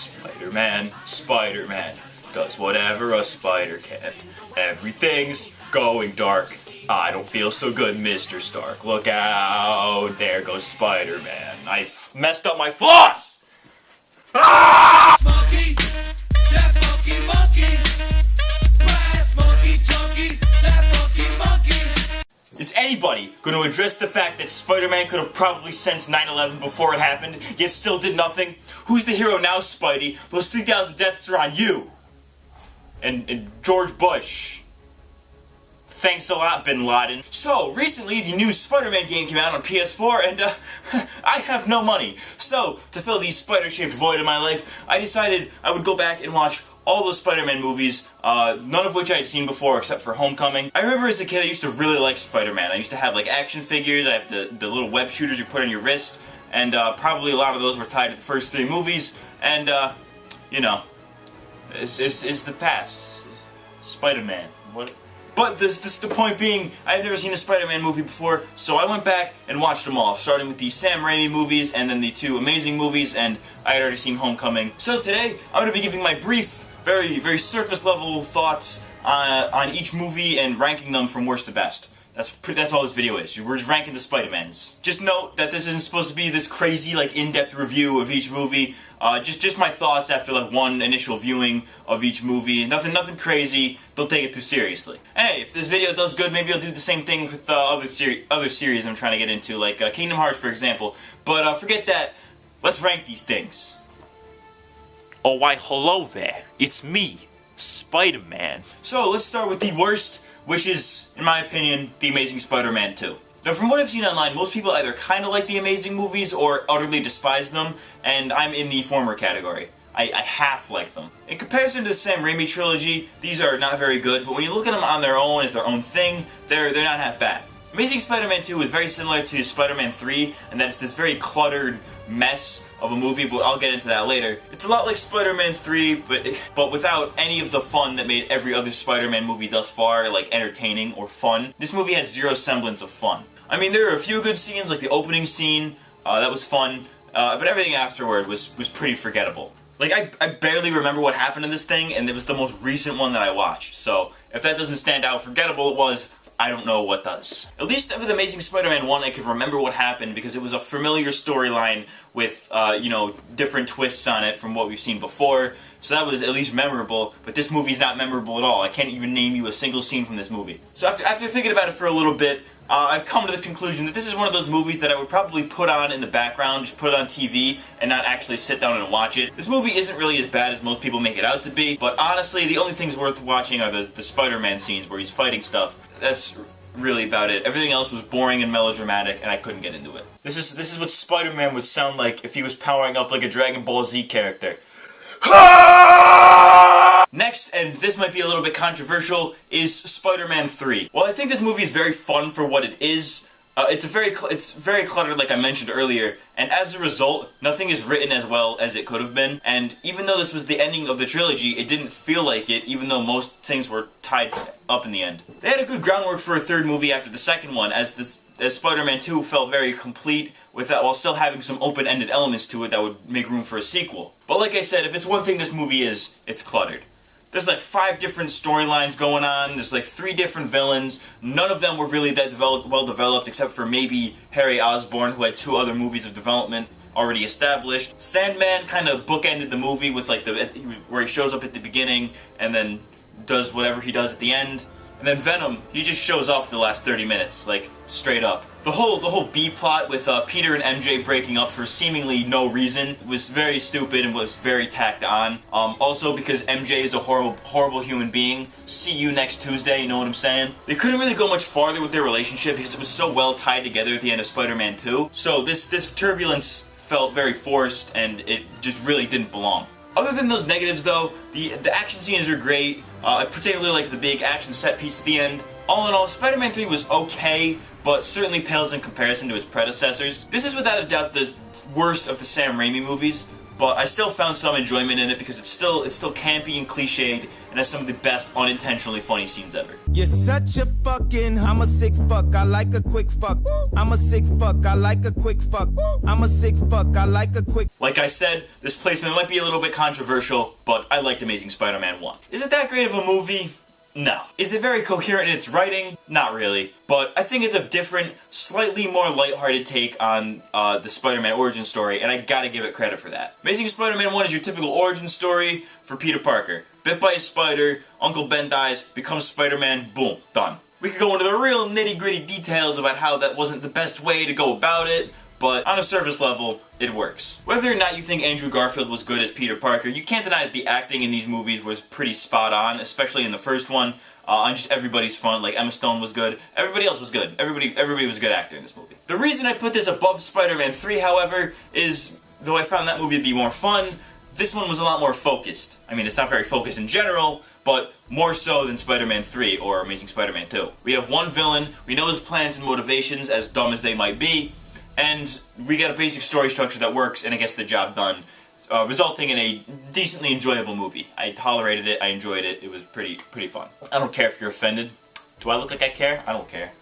Spider-Man, Spider-Man, does whatever a spider can. Everything's going dark. I don't feel so good, Mr. Stark. Look out, there goes Spider-Man. I messed up my floss! Ah! Monkey, that funky monkey. Brass monkey, chunky, that funky monkey. Is anybody going to address the fact that Spider-Man could have probably sensed 9/11 before it happened, yet still did nothing? Who's the hero now, Spidey? Those 3,000 deaths are on you! And George Bush. Thanks a lot, Bin Laden. So, recently the new Spider-Man game came out on PS4, and I have no money. So, to fill the spider-shaped void in my life, I decided I would go back and watch all those Spider-Man movies, none of which I had seen before except for Homecoming. I remember as a kid I used to really like Spider-Man. I used to have like action figures, I have the little web shooters you put on your wrist, and probably a lot of those were tied to the first 3 movies, and you know, it's the past. Spider-Man. What? But the point being, I've never seen a Spider-Man movie before, so I went back and watched them all, starting with the Sam Raimi movies and then the 2 Amazing movies, and I had already seen Homecoming. So today, I'm going to be giving my brief, very surface level thoughts on each movie and ranking them from worst to best. That's all this video is. We're just ranking the Spider-Mans. Just note that this isn't supposed to be this crazy, like, in-depth review of each movie. Just my thoughts after, like, one initial viewing of each movie. Nothing crazy. Don't take it too seriously. And hey, if this video does good, maybe I'll do the same thing with other series I'm trying to get into, like Kingdom Hearts, for example. But forget that. Let's rank these things. Oh, why, hello there. It's me, Spider-Man. So, let's start with the worst, which is, in my opinion, The Amazing Spider-Man 2. Now, from what I've seen online, most people either kind of like the Amazing movies or utterly despise them, and I'm in the former category. I half like them. In comparison to the Sam Raimi trilogy, these are not very good, but when you look at them on their own as their own thing, they're not half bad. Amazing Spider-Man 2 is very similar to Spider-Man 3, and that it's this very cluttered mess of a movie, but I'll get into that later. It's a lot like Spider-Man 3, but without any of the fun that made every other Spider-Man movie thus far, like, entertaining or fun. This movie has zero semblance of fun. I mean, there are a few good scenes, like the opening scene, that was fun, but everything afterward was pretty forgettable. Like, I barely remember what happened in this thing, and it was the most recent one that I watched, so if that doesn't stand out forgettable it was, I don't know what does. At least with Amazing Spider-Man 1, I could remember what happened because it was a familiar storyline with, you know, different twists on it from what we've seen before. So that was at least memorable, but this movie's not memorable at all. I can't even name you a single scene from this movie. So after thinking about it for a little bit, I've come to the conclusion that this is one of those movies that I would probably put on in the background, just put it on TV, and not actually sit down and watch it. This movie isn't really as bad as most people make it out to be, but honestly, the only things worth watching are the Spider-Man scenes where he's fighting stuff. That's really about it. Everything else was boring and melodramatic, and I couldn't get into it. This is what Spider-Man would sound like if he was powering up like a Dragon Ball Z character. Next, and this might be a little bit controversial, is Spider-Man 3. While I think this movie is very fun for what it is, it's very cluttered like I mentioned earlier, and as a result, nothing is written as well as it could have been, and even though this was the ending of the trilogy, it didn't feel like it, even though most things were tied up in the end. They had a good groundwork for a third movie after the second one, as Spider-Man 2 felt very complete, while still having some open-ended elements to it that would make room for a sequel. But like I said, if it's one thing this movie is, it's cluttered. There's like 5 different storylines going on, there's like 3 different villains, none of them were really that well developed except for maybe Harry Osborn, who had 2 other movies of development already established. Sandman kind of bookended the movie with like where he shows up at the beginning and then does whatever he does at the end. And then Venom, he just shows up the last 30 minutes, like, straight up. The whole B-plot with Peter and MJ breaking up for seemingly no reason was very stupid and was very tacked on. Also because MJ is a horrible human being. See you next Tuesday, you know what I'm saying? They couldn't really go much farther with their relationship because it was so well tied together at the end of Spider-Man 2. So this turbulence felt very forced and it just really didn't belong. Other than those negatives though, the action scenes are great. I particularly liked the big action set piece at the end. All in all, Spider-Man 3 was okay, but certainly pales in comparison to its predecessors. This is without a doubt the worst of the Sam Raimi movies, but I still found some enjoyment in it because it's still campy and cliched and has some of the best unintentionally funny scenes ever. You're such a fucking, I'm a sick fuck, I like a quick fuck. I'm a sick fuck, I like a quick fuck. I'm a sick fuck, I like a quick. Like I said, this placement might be a little bit controversial, but I liked Amazing Spider-Man 1. Is it that great of a movie? No. Is it very coherent in its writing? Not really. But I think it's a different, slightly more lighthearted take on the Spider-Man origin story, and I gotta give it credit for that. Amazing Spider-Man 1 is your typical origin story for Peter Parker. Bit by a spider, Uncle Ben dies, becomes Spider-Man, boom, done. We could go into the real nitty-gritty details about how that wasn't the best way to go about it, but on a surface level, it works. Whether or not you think Andrew Garfield was good as Peter Parker, you can't deny that the acting in these movies was pretty spot on, especially in the first one. On just everybody's front, like Emma Stone was good. Everybody else was good. Everybody was a good actor in this movie. The reason I put this above Spider-Man 3, however, is, though I found that movie to be more fun, this one was a lot more focused. I mean, it's not very focused in general, but more so than Spider-Man 3 or Amazing Spider-Man 2. We have one villain, we know his plans and motivations, as dumb as they might be, and we got a basic story structure that works and it gets the job done, resulting in a decently enjoyable movie. I tolerated it, I enjoyed it, it was pretty fun. I don't care if you're offended. Do I look like I care? I don't care.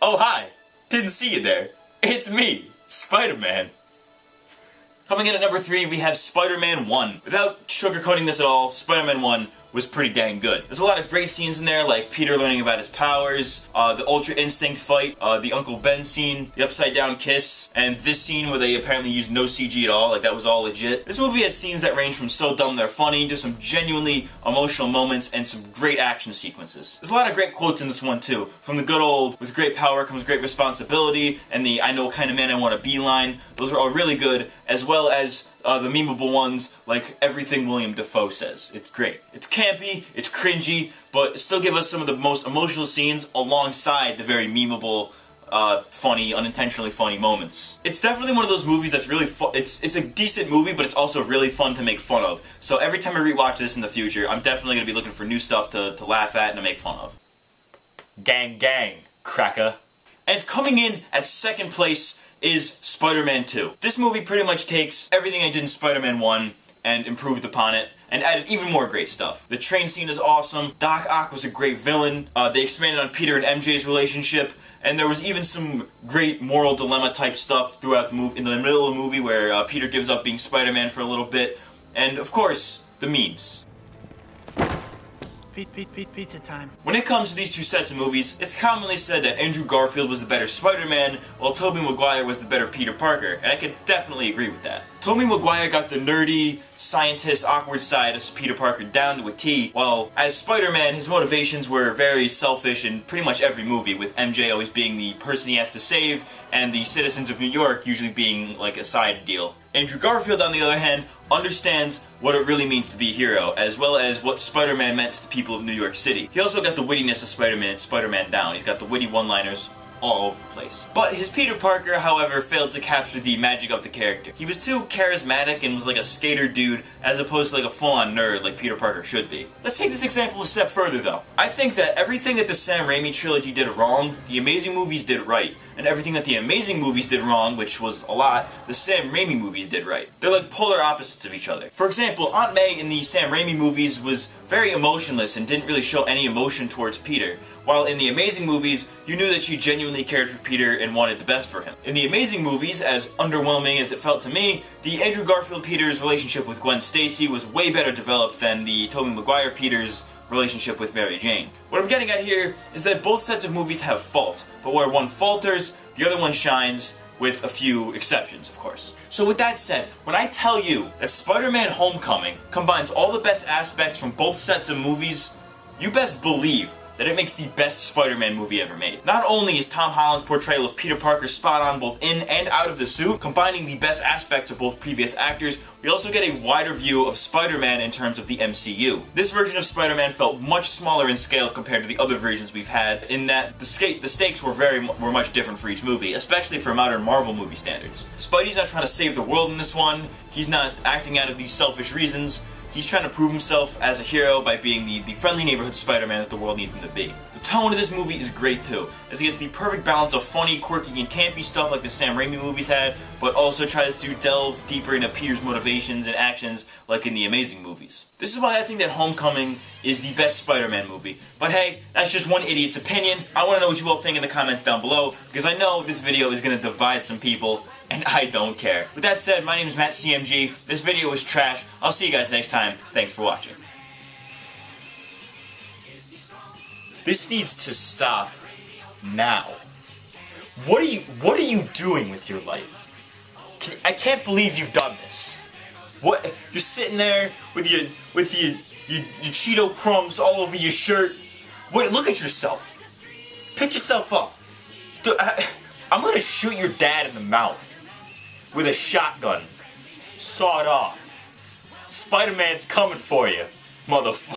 Oh hi! Didn't see you there. It's me, Spider-Man. Coming in at number 3, we have Spider-Man 1. Without sugarcoating this at all, Spider-Man 1 was pretty dang good. There's a lot of great scenes in there, like Peter learning about his powers, the Ultra Instinct fight, the Uncle Ben scene, the upside down kiss, and this scene where they apparently used no CG at all, like that was all legit. This movie has scenes that range from so dumb they're funny to some genuinely emotional moments and some great action sequences. There's a lot of great quotes in this one too, from the good old, with great power comes great responsibility, and the I know what kind of man I want to be line. Those are all really good, as well as the memeable ones, like everything William Dafoe says. It's great. It's campy, it's cringy, but still give us some of the most emotional scenes alongside the very memeable, funny, unintentionally funny moments. It's definitely one of those movies that's really fun. It's a decent movie, but it's also really fun to make fun of. So every time I rewatch this in the future, I'm definitely going to be looking for new stuff to laugh at and to make fun of. Gang gang, cracker. And coming in at second place is Spider-Man 2. This movie pretty much takes everything I did in Spider-Man 1 and improved upon it, and added even more great stuff. The train scene is awesome, Doc Ock was a great villain, they expanded on Peter and MJ's relationship, and there was even some great moral dilemma type stuff throughout the movie, in the middle of the movie where Peter gives up being Spider-Man for a little bit, and of course, the memes. Pizza time. When it comes to these two sets of movies, it's commonly said that Andrew Garfield was the better Spider-Man, while Tobey Maguire was the better Peter Parker, and I could definitely agree with that. Tobey Maguire got the nerdy, scientist, awkward side of Peter Parker down to a T, while as Spider-Man, his motivations were very selfish in pretty much every movie, with MJ always being the person he has to save, and the citizens of New York usually being like a side deal. Andrew Garfield, on the other hand, understands what it really means to be a hero, as well as what Spider-Man meant to the people of New York City. He also got the wittiness of Spider-Man down. He's got the witty one-liners all over the place. But his Peter Parker, however, failed to capture the magic of the character. He was too charismatic and was like a skater dude, as opposed to like a full-on nerd like Peter Parker should be. Let's take this example a step further though. I think that everything that the Sam Raimi trilogy did wrong, the Amazing movies did right. And everything that the Amazing movies did wrong, which was a lot, the Sam Raimi movies did right. They're like polar opposites of each other. For example, Aunt May in the Sam Raimi movies was very emotionless and didn't really show any emotion towards Peter, while in the Amazing movies, you knew that she genuinely cared for Peter and wanted the best for him. In the Amazing movies, as underwhelming as it felt to me, the Andrew Garfield Peter's relationship with Gwen Stacy was way better developed than the Tobey Maguire Peter's relationship with Mary Jane. What I'm getting at here is that both sets of movies have faults, but where one falters, the other one shines, with a few exceptions, of course. So with that said, when I tell you that Spider-Man Homecoming combines all the best aspects from both sets of movies, you best believe that it makes the best Spider-Man movie ever made. Not only is Tom Holland's portrayal of Peter Parker spot on both in and out of the suit, combining the best aspects of both previous actors, we also get a wider view of Spider-Man in terms of the MCU. This version of Spider-Man felt much smaller in scale compared to the other versions we've had, in that the stakes were much different for each movie, especially for modern Marvel movie standards. Spidey's not trying to save the world in this one, he's not acting out of these selfish reasons. He's trying to prove himself as a hero by being the friendly neighborhood Spider-Man that the world needs him to be. The tone of this movie is great too, as it gets the perfect balance of funny, quirky, and campy stuff like the Sam Raimi movies had, but also tries to delve deeper into Peter's motivations and actions like in the Amazing movies. This is why I think that Homecoming is the best Spider-Man movie. But hey, that's just one idiot's opinion. I want to know what you all think in the comments down below, because I know this video is going to divide some people, and I don't care. With that said, my name is Matt CMG. This video was trash. I'll see you guys next time. Thanks for watching. This needs to stop now. What are you doing with your life? I can't believe you've done this. What, you're sitting there with your Cheeto crumbs all over your shirt. Wait, look at yourself. Pick yourself up. I'm gonna shoot your dad in the mouth with a shotgun. Saw it off. Spider-Man's coming for you, motherfucker.